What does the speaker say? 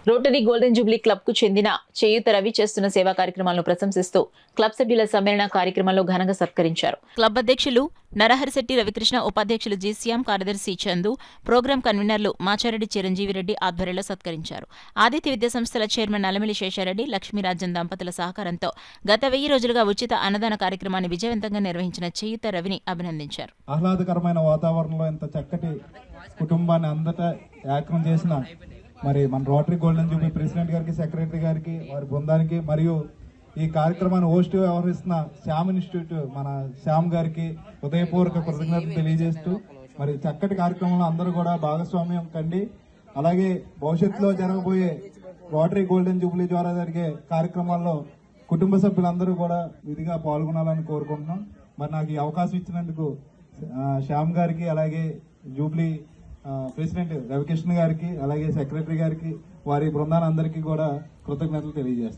Rotary golden Jubilee club కు చెందిన చేయూత రవి చేస్తున్న సేవా కార్యక్రమాలను ప్రశంసిస్తూ క్లబ్ సభ్యుల సమ్మేళన కార్యక్రమంలో ఘనంగా సత్కరించారు. క్లబ్ అధ్యక్షులు నరహరిశెట్టి రవికృష్ణ, ఉపాధ్యక్షులు జిసిఎం, కార్యదర్శి చందు, ప్రోగ్రాం కన్వీనర్లు మాచారెడ్డి చిరంజీవిరెడ్డి ఆధ్వర్యంలో సత్కరించారు. ఆదిత్య విద్యా సంస్థల చైర్మన్ నల్లమిల్లి శేషారెడ్డి, లక్ష్మీరాజన్ దంపతుల సహకారంతో గత 1000 రోజులుగా ఉచిత అన్నదాన కార్యక్రమాన్ని విజయవంతంగా నిర్వహించిన చేయూత రవిని అభినందించారు. ఆహ్లాదకరమైన వాతావరణంలో ఇంత చక్కటి కుటుంబాన్ని అంతటా ఏకం చేసిన మరి మన రోటరీ గోల్డెన్ జూబ్లీ ప్రెసిడెంట్ గారికి, సెక్రటరీ గారికి, వారి బృందానికి, మరియు ఈ కార్యక్రమాన్ని హోస్ట్ వ్యవహరిస్తున్న శ్యామ్ ఇన్స్టిట్యూట్ మన శ్యామ్ గారికి హృదయపూర్వక కృతజ్ఞతలు తెలియజేస్తూ మరి చక్కటి కార్యక్రమంలో అందరూ కూడా భాగస్వామ్యం కండి. అలాగే భవిష్యత్తులో జరగబోయే రోటరీ గోల్డెన్ జూబ్లీ ద్వారా జరిగే కార్యక్రమాల్లో కుటుంబ సభ్యులందరూ కూడా విధిగా పాల్గొనాలని కోరుకుంటున్నాం. మరి నాకు ఈ అవకాశం ఇచ్చినందుకు శ్యామ్ గారికి, అలాగే జూబ్లీ ప్రెసిడెంట్ రవికృష్ణ గారికి, అలాగే సెక్రటరీ గారికి, వారి బృందాలందరికీ కూడా కృతజ్ఞతలు తెలియజేస్తాం.